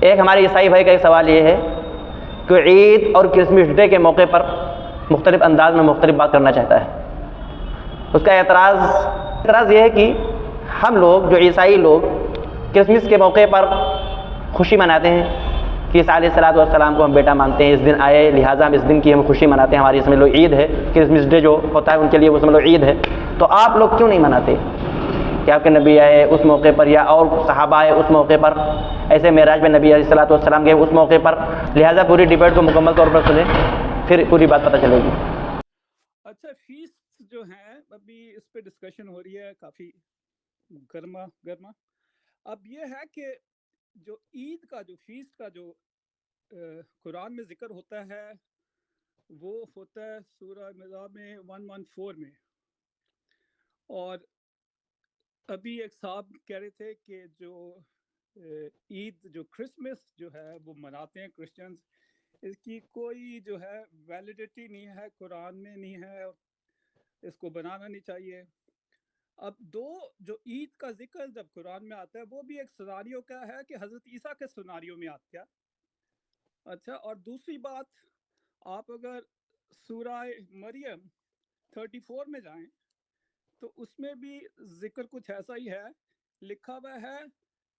ایک ہمارے عیسائی بھائی کا ایک سوال یہ ہے کہ عید اور کرسمس ڈے کے موقع پر مختلف انداز میں مختلف بات کرنا چاہتا ہے. اس کا اعتراض یہ ہے کہ ہم لوگ جو عیسائی لوگ کرسمس کے موقع پر خوشی مناتے ہیں کہ عیسیٰ علیہ السلام کو ہم بیٹا مانتے ہیں, اس دن آئے, لہٰذا ہم اس دن کی ہم خوشی مناتے ہیں, ہماری سمجھ لو عید ہے. کرسمس ڈے جو ہوتا ہے ان کے لیے وہ سمجھ لو عید ہے. تو آپ لوگ کیوں نہیں مناتے کہ آپ کے نبی آئے اس موقع پر, یا اور صحابہ آئے اس موقع پر, ایسے معراج میں نبی علیہ السلام گئے اس موقع پر. لہٰذا پوری ڈیبیٹ کو مکمل طور پر سنیں, پھر پوری بات پتہ چلے گی. اچھا, فیسٹ جو ہیں ابھی اس پہ ڈسکشن ہو رہی ہے کافی گرما. اب یہ ہے کہ جو عید کا جو فیسٹ کا جو قرآن میں ذکر ہوتا ہے وہ ہوتا ہے سورہ نساء میں 114 میں. اور ابھی ایک صاحب کہہ رہے تھے کہ جو عید جو کرسمس جو ہے وہ مناتے ہیں کرسچنز, اس کی کوئی جو ہے ویلیڈیٹی نہیں ہے, قرآن میں نہیں ہے, اس کو بنانا نہیں چاہیے. اب جو عید کا ذکر جب قرآن میں آتا ہے وہ بھی ایک سناریو کا ہے کہ حضرت عیسیٰ کے سناریو میں آتا ہے. اچھا, اور دوسری بات, آپ اگر سورہ مریم 34 میں جائیں تو اس میں بھی ذکر کچھ ایسا ہی ہے, لکھا ہوا ہے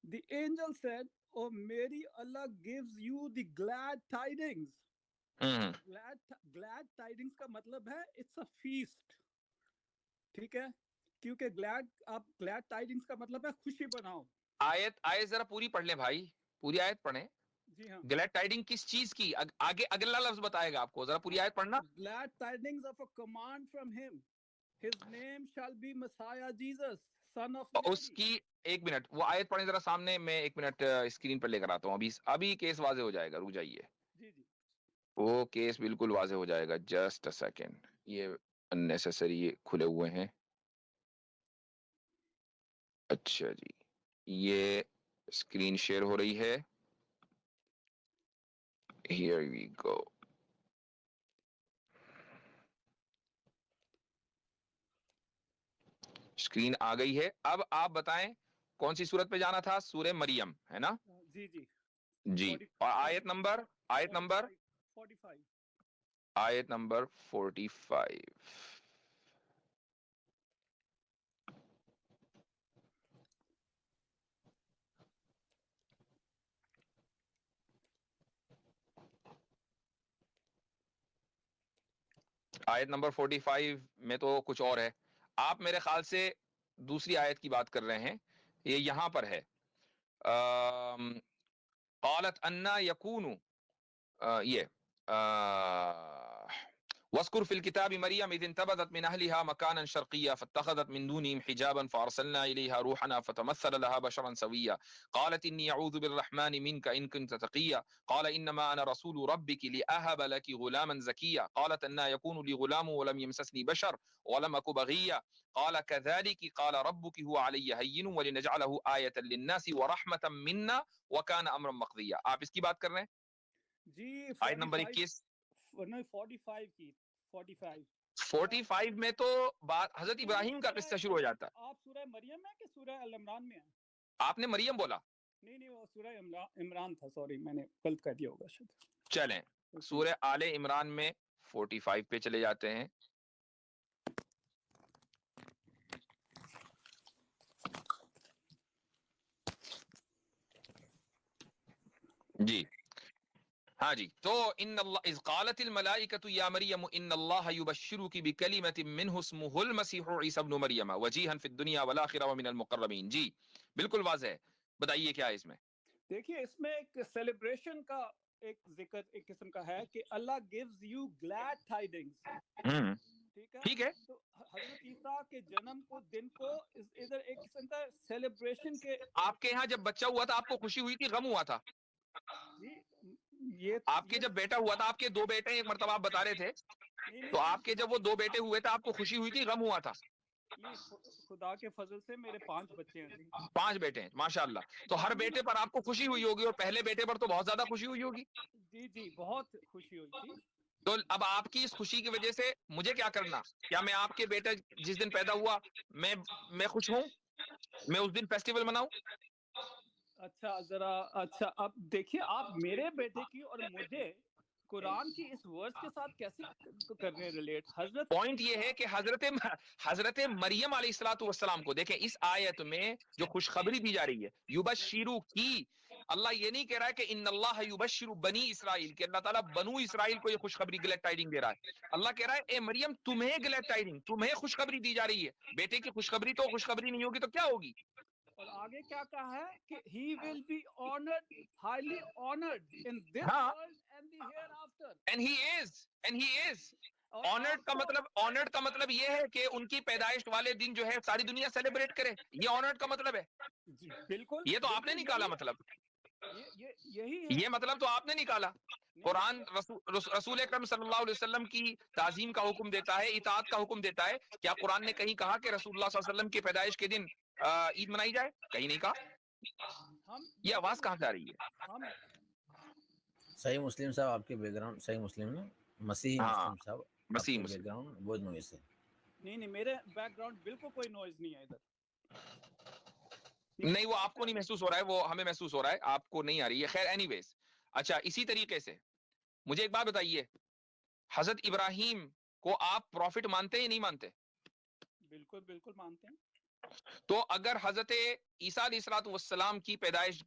The angel said, "Oh Mary, Allah gives you the glad tidings." glad tidings کا مطلب ہے it's a feast. ٹھیک ہے, کیونکہ glad tidings کا مطلب ہے خوشی بناؤ. آیت ذرا پوری پڑھ لیں بھائی, پوری آیت پڑھیں. جی ہاں, glad tidings کس چیز کی؟ آگے اگلا لفظ بتائے گا آپ کو, ذرا پوری آیت پڑھنا. glad tidings of a command from him. His name shall be Messiah Jesus, son of Mary. اس کی ایک منٹ وہ آیت پڑھیں ذرا سامنے, میں ایک منٹ اسکرین پر لے کر آتا ہوں. ابھی کیس واضح ہو جائے گا, رک جائیے. جی جی, وہ کیس بالکل واضح ہو جائے گا. جسٹ اے سیکنڈ, یہ اننیسیسری کھلے ہوئے ہیں. اچھا جی, یہ اسکرین شیئر ہو رہی ہے. Here we go. اسکرین آ گئی ہے. اب آپ بتائیں کون سی سورت پہ جانا تھا؟ سورہ مریم ہے نا؟ جی جی جی, اور آیت نمبر 45. آیت نمبر 45. آیت نمبر 45 میں تو کچھ اور ہے. آپ میرے خیال سے دوسری آیت کی بات کر رہے ہیں. یہ یہاں پر ہے, قالت انا یکون, یہ واذكر في الكتاب مريم إذ انتبذت من أهلها مكانا شرقيا فاتخذت من دونهم حجابا فأرسلنا إليها روحنا فتمثل لها بشرا سويا قالت إني أعوذ بالرحمن منك إن كنت تقيا قال إنما أنا رسول ربك لأهب لك غلاما زكيا قالت أنا يكون لي غلام ولم يمسسني بشر ولم أك بغيا قال كذلك قال ربك هو علي هين ولنجعله آية للناس ورحمة منا وكان أمرا مقضيا. آپ اس کی بات کر رہے ہیں جی, آیت نمبر 21. 45 کی 45 میں تو بات حضرت ابراہیم کا قصہ شروع ہو جاتا ہے. آپ سورہ مریم میں کہ سورہ العمران میں ہیں؟ آپ نے مریم بولا؟ نہیں, وہ سورہ عمران تھا, سوری میں نے غلط کہہ دیا ہوگا شاید. چلیں سورہ آل عمران میں 45 پہ چلے جاتے ہیں. جی ہاں جی, تو ان اللہ اذ قالت الملائکۃ یا مریم ان اللہ یبشرک بکلمۃ منہ اسمہ المسیح عیسی ابن مریم وجیہا فی الدنیا والآخرہ ومن المقربین. جی بالکل واضح ہے, بتائیے کیا ہے اس میں؟ دیکھیے, اس میں ایک سیلیبریشن کا ایک ذکر ایک قسم کا ہے کہ اللہ gives you glad tidings. ٹھیک ہے, تو حضرت عیسیٰ کے جنم کو دن کو ادھر ایک قسم کا سیلیبریشن کے. آپ کے یہاں جب بچہ ہوا تھا آپ کو خوشی ہوئی تھی, غم ہوا تھا؟ جی, یہ آپ کے جب بیٹا ہوا تھا, آپ کے 2 بیٹے ایک مرتبہ آپ بتا رہے تھے, تو آپ کے جب وہ 2 بیٹے ہوئے تھے آپ کو خوشی ہوئی تھی, غم ہوا تھا؟ خدا کے فضل سے میرے 5 بچے ہیں. 5 بیٹے ہیں, ماشاءاللہ. تو ہر بیٹے پر آپ کو خوشی ہوئی ہوگی, اور پہلے بیٹے پر تو بہت زیادہ خوشی ہوئی ہوگی. جی جی, بہت خوشی ہوئی تھی. تو اب آپ کی اس خوشی کی وجہ سے مجھے کیا کرنا؟ کیا میں آپ کے بیٹا جس دن پیدا ہوا میں خوش ہوں, میں اس دن فیسٹیول مناؤں؟ अच्छा जरा अच्छा अब देखिए आप मेरे बेटे की और मुझे कुरान की इस वर्स के साथ कैसे कर रहे हैं रिलेट हजरत पॉइंट ये है कि हजरत मरियम अलैहिस्सलाम को देखें, इस आयत में जो खुशखबरी दी जा रही है, युबश्शिरू की, अल्लाह ये नहीं कह रहा है कि इन्नल्लाह युबश्शिरू बनी इसराइल, कि अल्लाह ताला बनु इसराइल को ये खुशखबरी ग्लैड टाइडिंग दे रहा है। अल्लाह कह रहा है ए मरियम तुम्हें ग्लैड टाइडिंग, तुम्हें खुशखबरी दी जा रही है। बेटे की खुशखबरी तो खुशखबरी नहीं होगी तो क्या होगी? और आगे क्या कहा है कि he will be honored highly honored in this हाँ, world and the hereafter and he is और ऑनर्ड का मतलब ये है कि उनकी पैदाइश वाले दिन जो है सारी दुनिया सेलिब्रेट करे, ये ऑनर्ड का मतलब है। जी बिल्कुल ये तो आपने निकाला मतलब, यही है ये मतलब तो आपने निकाला। कुरान रसूल अकरम सल्लल्लाहु अलैहि वसल्लम की ताजीम का हुक्म देता है, इताअत का हुक्म देता है। क्या कुरान ने कहीं कहा कि रसूलुल्लाह सल्लल्लाहु अलैहि वसल्लम की पैदाइश के दिन ईद मनाई जाए? कहीं नहीं कहा। ये आवाज कहाँ से आ रही है? सही मुस्लिम साहब आपके बैकग्राउंड, सही मुस्लिम में मसीही हाँ, मुस्लिम साहब मसीही आपके मुस्लिम। बैकग्राउंड बहुत नॉइस है। नहीं मेरे बैकग्राउंड बिल्कुल कोई नॉइज नहीं है इधर। नहीं वो आपको नहीं महसूस हो रहा है, वो हमें महसूस हो रहा है, आपको नहीं आ रही है। खैर एनीवेज, अच्छा इसी तरीके से मुझे एक बात बताइए, हजरत इब्राहिम को आप प्रॉफिट मानते हैं या नहीं मानते? बिल्कुल बिल्कुल मानते हैं। तो अगर हजरत ईसा अलैहिस्सलाम की पैदाइश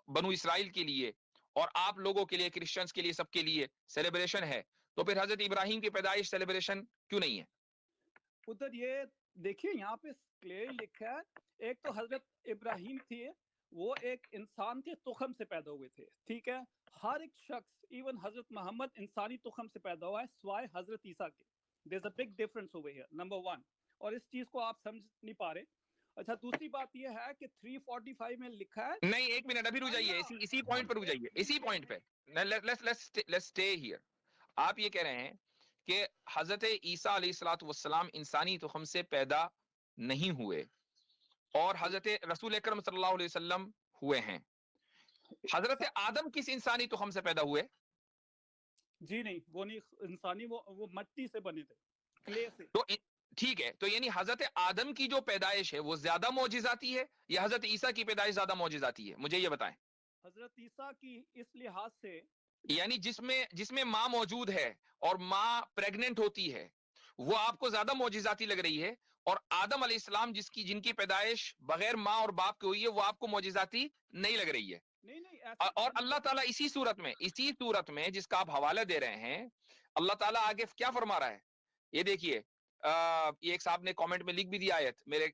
बनु इसराइल के लिए और आप लोगों के लिए, क्रिश्चियंस के लिए, सबके लिए सेलिब्रेशन है, तो फिर हजरत इब्राहिम की पैदाइश सेलिब्रेशन क्यों नहीं है? उधर ये देखिए यहाँ पे क्लियर लिखा है, एक तो हजरत इब्राहिम थे, वो एक इंसान के तुखम से पैदा हुए थे, ठीक है। हर एक शख्स इवन हजरत मोहम्मद इंसानी तुखम से पैदा हुआ है सिवाय हजरत ईसा के। There is a big difference over here, number 1। और इस चीज को आप समझ नहीं पा रहे। अच्छा दूसरी बात ये है कि 345 में लिखा है, नहीं एक मिनट अभी रुक जाइए, इसी पॉइंट पर रुक जाइए, इसी पॉइंट पे लेट्स स्टे हियर। आप ये कह रहे हैं कि हजरत ईसा अलैहिस्सलाम इंसानी तुखम से पैदा नहीं हुए और हजरत रसूल अकरम सल्लल्लाहु अलैहि वसल्लम हुए हैं। हजरत आदम किस इंसानी तुखम से पैदा हुए? जी नहीं वो नहीं इंसानी, वो मट्टी से बने थे, क्ले से। तो ठीक है, तो यानी हजरत आदम की जो पैदाइश है वो ज्यादा मौजिजाती है या हजरत ईसा की पैदाइश ज्यादा मौजिजाती है? मुझे ये बताएं। हजरत ईसा की इस लिहाज से, यानी जिसमें माँ मौजूद है और माँ प्रेग्नेंट होती है, वो आपको ज्यादा मौजिजाती लग रही है, और आदम अलैहिस्सलाम जिनकी पैदाइश बगैर माँ और बाप के हुई है, वो आपको मौजिजाती नहीं लग रही है। नहीं और अल्लाह ताला इसी सूरत में जिसका आप हवाला दे रहे हैं, अल्लाह ताला आगे क्या फरमा रहा है? ये देखिए, ये एक साहब ने कमेंट में लिख भी दिया आयत मेरे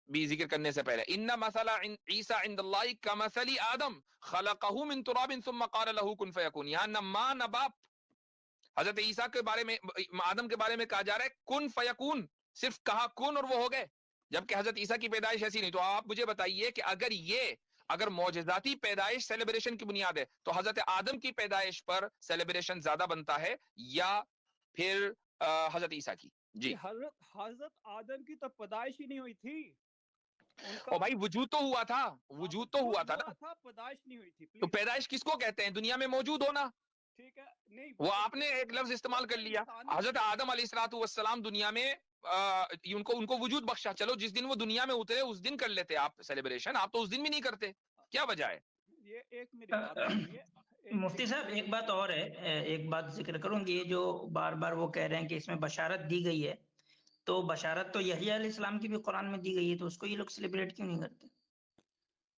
भी जिक्र करने से पहले, इन्ना मसला ईसा इंदल्लाहि कमसली आदम खलक़हु मिन तुराबिन सुम्मा क़ाला लहू कुन फयकुन। यहाँ न माँ न बाप, हजरत ईसा के बारे में, आदम के बारे में कहा जा रहा है कुन फयकुन, सिर्फ कहा कुन और वो हो गए, जबकि हजरत ईसा की पैदाइश ऐसी नहीं। तो आप मुझे बताइए कि अगर मौजिजाती पैदाइश सेलिब्रेशन की बुनियाद है, तो हजरत आदम की पैदाइश पर सेलिब्रेशन ज्यादा बनता है या फिर हजरत ईसा की? जी हजरत आदम की तो पैदाइश ही नहीं हुई थी। ओ भाई वजूद तो हुआ था, वजूद तो हुआ था ना, पैदाइश नहीं हुई थी। तो पैदाइश किसको कहते हैं? दुनिया में मौजूद होना। ठीक है, नहीं वो आपने एक लफ्ज इस्तेमाल कर लिया। हजरत आदम अलैहिस्सलाम दुनिया में उनको वजूद बख्शा, चलो जिस दिन वो दुनिया में उतरे उस दिन कर लेते आप सेलिब्रेशन, आप तो उस दिन भी नहीं करते, क्या वजह है? ये एक मेरी बात सुनिए, मुफ्ती साहब एक बात और है, एक बात जिक्र करूंगी, ये जो बार बार वो कह रहे हैं कि इसमें बशारत दी गई है, तो बशारत तो यहया अलैहिस्सलाम की भी कुरान में दी गई है, तो उसको ये लोग सेलिब्रेट क्यों नहीं करते?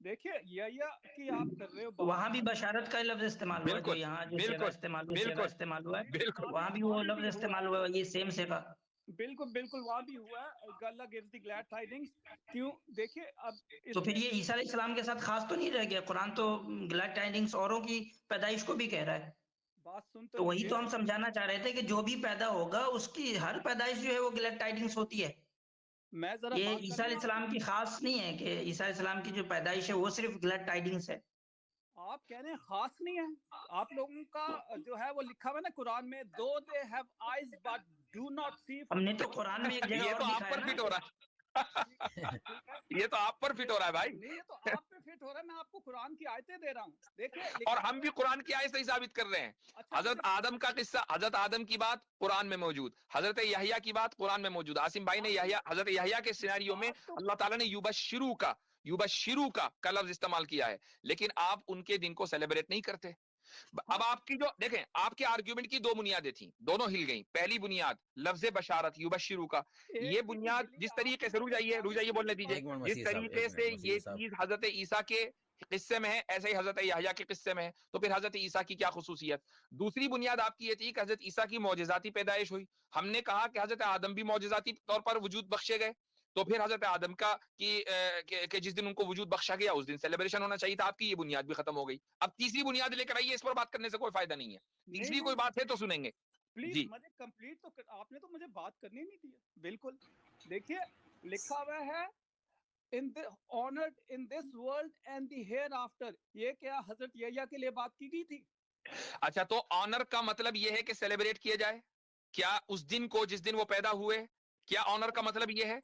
देखिए यहया की आप कर रहे हो, वहां भी बशारत का लफ्ज इस्तेमाल हुआ है, जो यहाँ जो सेगा इस्तेमाल हुआ है, वहां भी वो लफ्ज इस्तेमाल हुआ है, ये सेम सेगा। बिल्कुल वहां भी हुआ है, अल्लाह गिव्स द ग्लैड टाइडिंग्स। क्यों? देखिए अब तो फिर ये ईसा अलैहिस्सलाम के साथ खास तो नहीं रह गया? कुरान तो ग्लैड टाइडिंग्स औरों की पैदाइश को भी कह रहा है। बात सुन तो वही तो हम समझाना चाह रहे थे कि जो भी पैदा होगा उसकी हर पैदाइश जो है वो ग्लैड टाइडिंग्स होती है। मैं जरा ये ईसा अलैहिस्सलाम की खास नहीं है कि ईसा अलैहिस्सलाम की जो पैदाइश है वो सिर्फ ग्लैड टाइडिंग्स है। आप कह रहे हैं खास नहीं है, आप लोगों का जो है वो लिखा हुआ है ना कुरान में, though they have eyes but do not see. हमने तो कुरान में एक जगह ये तो आप पर फिट हो रहा है ये तो आप पर फिट हो रहा है भाई। नहीं ये तो आप पे फिट हो रहा है, मैं आपको कुरान की आयतें दे रहा हूँ, देखिए। और हम भी कुरान की आयत से ही साबित कर रहे हैं। हजरत आदम का किस्सा, हजरत आदम की बात कुरान में मौजूद, हजरत यहया की बात कुरान में मौजूद। आसिम भाई ने हजरत यहया के सिनेरियो में अल्लाह ताला ने युबश्शिरू का, युबश्शिरुका का लफ्ज इस्तेमाल किया है, लेकिन आप उनके दिन को सेलिब्रेट नहीं करते। अब आपकी जो देखें, आपके आर्ग्यूमेंट की दो बुनियादें थी, दोनों हिल गई। पहली बुनियाद लफ्ज बशारत युबश्शिरुका, ये बुनियाद जिस तरीके से, रुक जाइए बोलने दीजिए, एक मिनट जिस मसीह साहब, तरीके एक से मिनट ये मसीह साहब। चीज हजरत ईसा के किस्से में है, ऐसे ही हजरत यहया के किस्से में है, तो फिर हजरत ईसा की क्या खुसूसियत? दूसरी बुनियाद आपकी ये थी कि हजरत ईसा की मौजिजाती पैदाइश हुई। हमने कहा कि हजरत आदम भी मौजिजाती तौर पर वजूद बख्शे गए, तो फिर हजरत आदम का कि जिस दिन उनको वजूद बख्शा गया उस दिन सेलिब्रेशन होना चाहिए था। आपकी ये बुनियाद भी खत्म हो गई। अब तीसरी बुनियाद लेकर आइए, इस पर बात करने से कोई फायदा नहीं है। तीसरी कोई बात है तो सुनेंगे प्लीज जी। मुझे कंप्लीट तो आपने तो मुझे बात करनी नहीं दी। बिल्कुल, देखिए लिखा हुआ है in the honoured in this world and the here after, ये क्या हजरत यहया के लिए बात की गई थी? अच्छा, तो ऑनर का मतलब ये है कि सेलिब्रेट किया जाए क्या उस दिन को जिस दिन वो पैदा हुए? क्या ऑनर का मतलब ये है?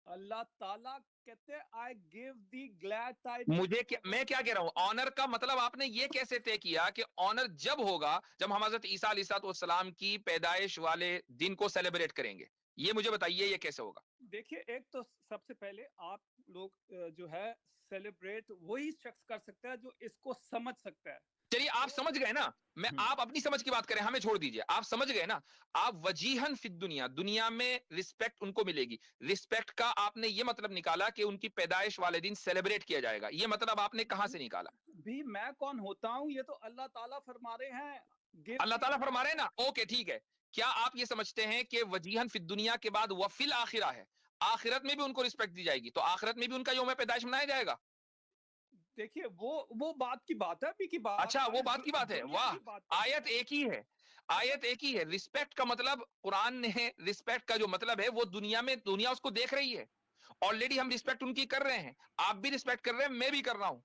अल्लाह ताला कहते हैं I give the glad tidings. मैं क्या कह रहा हूं, ऑनर का मतलब आपने ये कैसे तय किया कि ऑनर जब होगा जब हम हजरत ईसा अलैहिस्सलाम की पैदाइश वाले दिन को सेलिब्रेट करेंगे? ये मुझे बताइए, ये कैसे होगा? देखिए, एक तो सबसे पहले आप लोग जो है सेलिब्रेट वही शख्स कर सकता है जो इसको समझ सकता है। चलिए, आप समझ गए ना, मैं आप अपनी समझ की बात करें, हमें छोड़ दीजिए। आप समझ गए ना, आप वजीहन फिद दुनिया, दुनिया में रिस्पेक्ट उनको मिलेगी। रिस्पेक्ट का आपने ये मतलब निकाला कि उनकी पैदाइश वाले दिन सेलिब्रेट किया जाएगा, ये मतलब आपने कहां से निकाला? भी मैं कौन होता हूं, ये तो अल्लाह ताला फरमा रहे हैं। अल्लाह ताला फरमा रहे हैं ना, ओके ठीक है। क्या आप ये समझते हैं कि वजीहन फिद दुनिया के बाद वफिल आखिरा है, आखिरत में भी उनको रिस्पेक्ट दी जाएगी, तो आखिरत में भी उनका यौम पैदाइश मनाया जाएगा? देखिए वो बात की बात है, अभी की बात। अच्छा, वो बात की बात है, वाह। आयत एक ही है, आयत एक ही है। रिस्पेक्ट का मतलब कुरान ने, रिस्पेक्ट का जो मतलब है वो दुनिया में, दुनिया उसको देख रही है। ऑलरेडी हम रिस्पेक्ट उनकी कर रहे हैं, आप भी रिस्पेक्ट कर रहे हैं, मैं भी कर रहा हूं।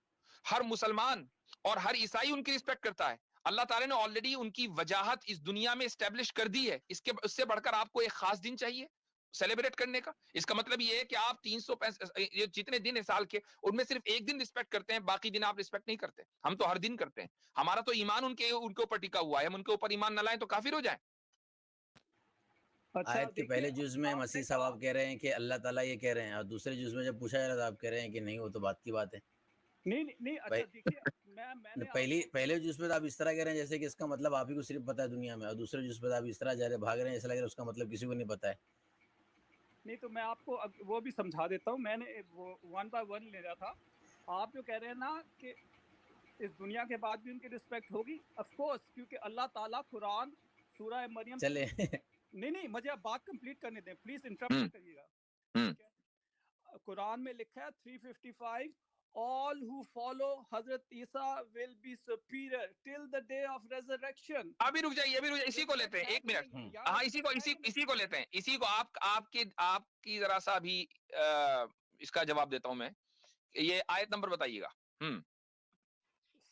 हर मुसलमान और हर ईसाई उनकी रिस्पेक्ट करता है। अल्लाह ताला ने ऑलरेडी उनकी वजाहत इस दुनिया में एस्टेब्लिश कर दी है। इसके उससे बढ़कर आपको एक खास दिन चाहिए सेलिब्रेट करने का? इसका मतलब ये है कि आप 365 जितने दिन है साल के, उनमें सिर्फ एक दिन रिस्पेक्ट करते हैं, बाकी दिन आप रिस्पेक्ट नहीं करते। हम तो हर दिन करते हैं। हमारा तो ईमान उनके ऊपर टिका हुआ है, हम उनके ऊपर ईमान न लाएं तो काफिर हो जाएं। अच्छा, आयत के पहले जुज में मसीह साहब आप कह रहे हैं कि अल्लाह ताला ये कह रहे हैं, और दूसरे जुज में जब पूछा जा रहा था आप कह रहे हैं कि नहीं, वो तो बात की बात है। नहीं अच्छा देखिए, मैंने पहले जुज में आप इस तरह कह रहे हैं जैसे कि इसका मतलब आप ही को सिर्फ पता है दुनिया में, और दूसरे जुज में आप इस तरह जा रहे भाग रहे हैं ऐसा लग रहा है उसका मतलब किसी को नहीं पता है। नहीं तो मैं आपको वो भी समझा देता हूँ। मैंने वो 1 by 1 ले रहा था। आप जो कह रहे हैं ना कि इस दुनिया के बाद भी उनकी रिस्पेक्ट होगी, ऑफ कोर्स, क्योंकि अल्लाह ताला कुरान सूरह मरियम चले नहीं मुझे आप बात कंप्लीट करने दें, प्लीज इंटरप्ट मत करिएगा, ठीक है? कुरान में लिखा है 355, all who follow Hazrat Isa will be superior till the day of resurrection। अभी रुक जाइए, इसी को लेते हैं, एक मिनट। हाँ, इसी को लेते हैं, इसी को आपकी जरा सा अभी इसका जवाब देता हूं मैं। ये आयत नंबर बताइएगा।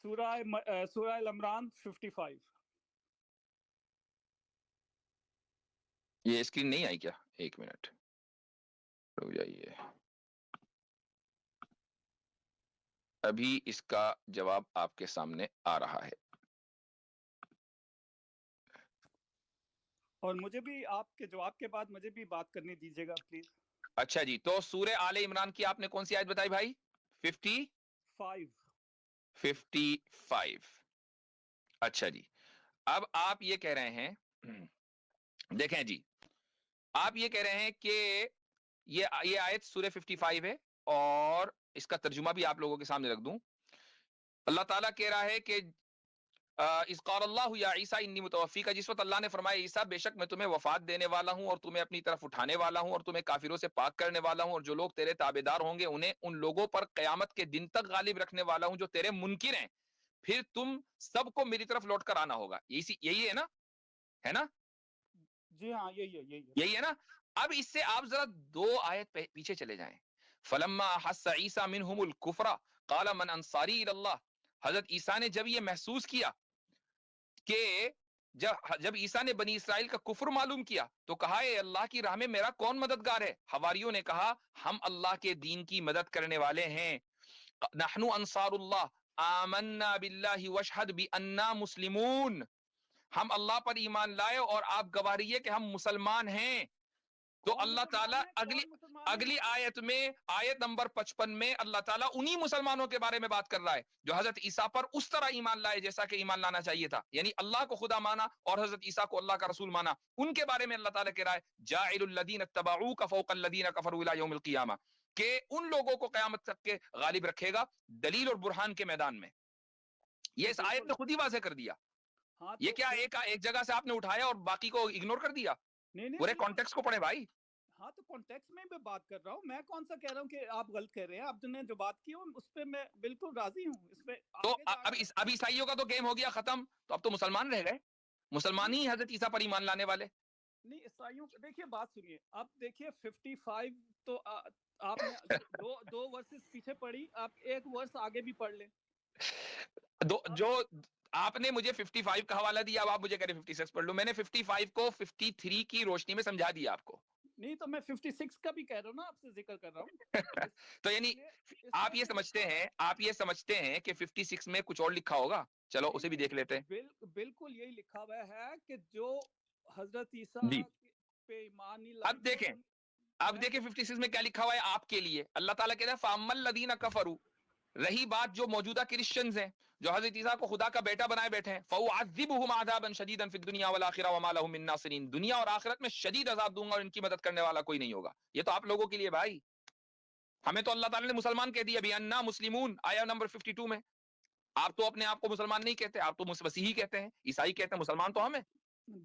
सूरह अल-इमरान 55। ये स्क्रीन नहीं आई क्या? एक मिनट रुक जाइए, अभी इसका जवाब आपके सामने आ रहा है। और मुझे भी आपके जवाब के बाद मुझे भी बात करने दीजिएगा प्लीज। अच्छा जी, तो सूरह आले इमरान की आपने कौन सी आयत बताई भाई? 55। अच्छा जी, अब आप ये कह रहे हैं, देखें जी, आप ये कह रहे हैं कि ये आयत सूरह 55 है, और इसका तर्जुमा भी आप लोगों के सामने रख दूं। अल्लाह ताला कह रहा है कि इस क़ाल अल्लाहु या ईसा इन्नी मुतवफ़्फ़ीका, जिस वक्त अल्लाह ने फरमाया ईसा बेशक मैं तुम्हें वफात देने वाला हूं और तुम्हें अपनी तरफ उठाने वाला हूं और तुम्हें काफिरों से पाक करने वाला हूं, और जो लोग तेरे ताबेदार होंगे उन्हें उन लोगों पर क़यामत के दिन तक गालिब रखने वाला हूं जो तेरे मुनकिर हैं, फिर तुम सबको मेरी तरफ लौट कर आना होगा। यही है ना? है ना? जी हाँ, यही है ना? अब इससे आप जरा 2 आयत पीछे चले जाएं। फलम्मा हस्सा ईसा मिनहुमुल कुफ्रा क़ाल मन अंसारी इलल्लाह। हजरत ईसा ने जब ये महसूस किया कि जब ईसा ने बनी इसराइल का कुफ्र मालूम किया तो कहा, ए अल्लाह की राह में मेरा कौन मददगार है? हवारियों ने कहा, हम अल्लाह के दीन की मदद करने वाले हैं। नहनु अंसारुल्लाह आमन्ना बिल्लाहि वशहद बि अन्ना मुस्लिमून। हम अल्लाह पर ईमान लाए और आप गवाह रहिए कि हम मुसलमान हैं। तो अल्लाह ताला اگلی آیت میں آیت نمبر 55 میں اللہ تعالیٰ انہی مسلمانوں کے بارے میں بات کر رہا ہے جو حضرت عیسیٰ پر اس طرح ایمان لائے جیسا کہ ایمان لانا چاہیے تھا، یعنی اللہ کو خدا مانا اور حضرت عیسیٰ کو اللہ کا رسول مانا. ان کے بارے میں اللہ تعالیٰ کہہ رہا ہے جاعل الذین اتبعوک فوق الذین کفروا الی یوم القیامہ، کہ ان لوگوں کو قیامت تک کے غالب رکھے گا دلیل اور برہان کے میدان میں. یہ اس آیت نے خود ہی واضح کر دیا. ہاں یہ کیا ایک جگہ سے آپ نے اٹھایا اور باقی کو اگنور کر دیا؟ پورے کانٹیکسٹ کو پڑھیں بھائی. ہاں تو کانٹیکسٹ میں بھی بات کر رہا ہوں، میں کون سا کہہ رہا ہوں کہ آپ غلط کہہ رہے ہیں. آپ نے جو بات کی اس پہ میں بالکل راضی ہوں. اس پہ تو اب عیسائیوں کا تو گیم ہو گیا ختم، تو اب تو مسلمان رہ گئے، مسلمان ہی حضرت عیسیٰ پر ایمان لانے والے. نہیں عیسائیوں دیکھیے بات سنیے. اب دیکھیے 55 تو آپ نے دو ورسز پیچھے پڑھی، آپ ایک ورس آگے بھی پڑھ لیں. جو آپ نے مجھے 55 کا حوالہ دیا، اب آپ مجھے کہہ رہے 56 پڑھ لو. میں نے 55 کو 53 کی روشنی میں سمجھا دیا آپ کو. نہیں تو میں 56 کا بھی کہہ رہا ہوں نا، آپ سے ذکر کر رہا ہوں. تو یعنی آپ یہ سمجھتے ہیں کہ 56 میں کچھ اور لکھا ہوگا. چلو اسے بھی دیکھ لیتے ہیں. بالکل یہی لکھا ہوا ہے کہ جو حضرت عیسیٰ پہ ایمان نہیں لائے. اب دیکھیں 56 میں کیا لکھا ہوا ہے آپ کے لیے. اللہ تعالیٰ کہتا ہے فَأَمَّا الَّذِينَ كَفَرُوا، رہی بات جو موجودہ کرسچنز ہیں جو حضرت عیسیٰ کو خدا کا بیٹا بنائے بیٹھے ہیں، فَأُعَذِّبُهُمْ عَذَابًا شَدِيدًا فِي الدُّنْيَا وَالْآخِرَةِ وَمَا لَهُم مِّن نَّاصِرِينَ. دنیا اور آخرت میں شدید عذاب دوں گا اور ان کی مدد کرنے والا کوئی نہیں ہوگا. یہ تو آپ لوگوں کے لیے بھائی. ہمیں تو اللہ تعالیٰ نے مسلمان کہہ دیا بِأَنَّا مُسْلِمُونَ، آیا نمبر 52 میں. آپ تو اپنے آپ کو مسلمان نہیں کہتے، آپ تو مسیحی کہتے ہیں، عیسائی کہتے ہیں، مسلمان تو ہم ہیں.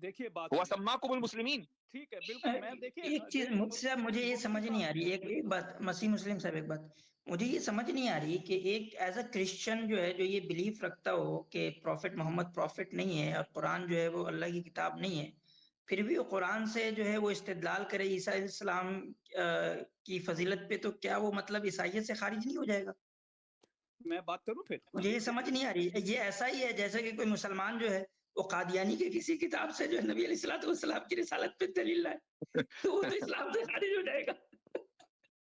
دیکھیے بات وَسَمَّاكُمُ الْمُسْلِمِينَ. ٹھیک ہے بالکل. میں دیکھیے ایک چیز مجھے یہ سمجھ نہیں آ رہی، ایک بات مسیح مسلم صاحب، ایک بات مجھے یہ سمجھ نہیں آ رہی کہ ایک ایز اے کرسچن جو ہے جو یہ بلیف رکھتا ہو کہ پروفٹ محمد پروفٹ نہیں ہے اور قرآن جو ہے وہ اللہ کی کتاب نہیں ہے، پھر بھی وہ قرآن سے جو ہے وہ استدلال کرے عیسیٰ علیہ السلام کی فضیلت پہ، تو کیا وہ مطلب عیسائیت سے خارج نہیں ہو جائے گا؟ میں بات کروں پھر. مجھے یہ سمجھ نہیں آ رہی. یہ ایسا ہی ہے جیسے کہ کوئی مسلمان جو ہے وہ قادیانی کے کسی کتاب سے جو ہے نبی علیہ الصلوۃ والسلام کی رسالت پہ دلیل لائے تو وہ تو اسلام سے خارج ہو جائے گا.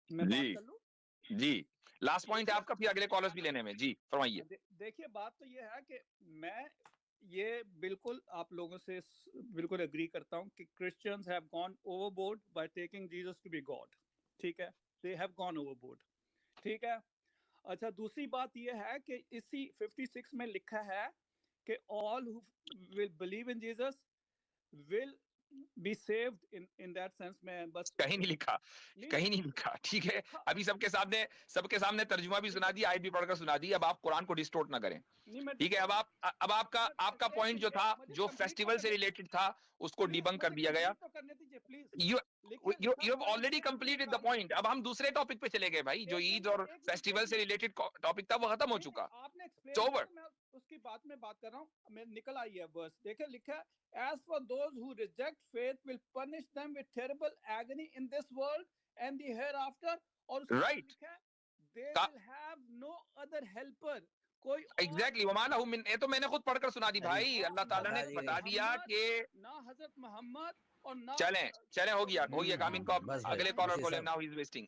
میں بات کر لوں. جی لاسٹ پوائنٹ آپ کا، پھر اگلے کالرز بھی لینے میں. جی فرمائیے. دیکھیے بات تو یہ ہے کہ میں یہ بالکل آپ لوگوں سے بالکل اگری کرتا ہوں کہ Christians have gone over board by taking Jesus to be God. ٹھیک ہے، they have gone over board. ٹھیک ہے. اچھا دوسری بات یہ ہے کہ اسی 56 میں لکھا ہے کہ all who will believe in Jesus will be saved in that sense. میں بس کہیں نہیں لکھا، کہیں نہیں لکھا. ٹھیک ہے، ابھی سب کے سامنے ترجمہ بھی سنا دی، آیت بھی پڑھ کر سنا دی. اب آپ قرآن کو ڈسٹورٹ نہ کریں. ٹھیک ہے. اب آپ کا پوائنٹ جو تھا، جو فیسٹیول سے ریلیٹڈ تھا، اس کو ڈیبنک کر دیا گیا. You have already completed the point. اب ہم دوسرے ٹاپک پہ چلے گئے بھائی. جو عید اور فیسٹیول سے ریلیٹڈ ٹاپک تھا وہ ختم ہو چکا. آپ نے ایکسپلین، میں اس کی بات میں بات کر رہا ہوں. میں نکل آئی ہے ورس، دیکھیں لکھا ہے as for those who reject faith will punish them with terrible agony in this world and the hereafter. اور اس میں لکھا ہے they will have no other helper. کوئی ایگزیکٹلی وما لہم من، یہ تو میں نے خود پڑھ کر سنا دی بھائی. اللہ تعالیٰ نے بتا دیا کہ نہ حضرت محمد اور نہ چلیں ہو گیا کام. ان کو اگلے کالر کو لیں. Now he is wasting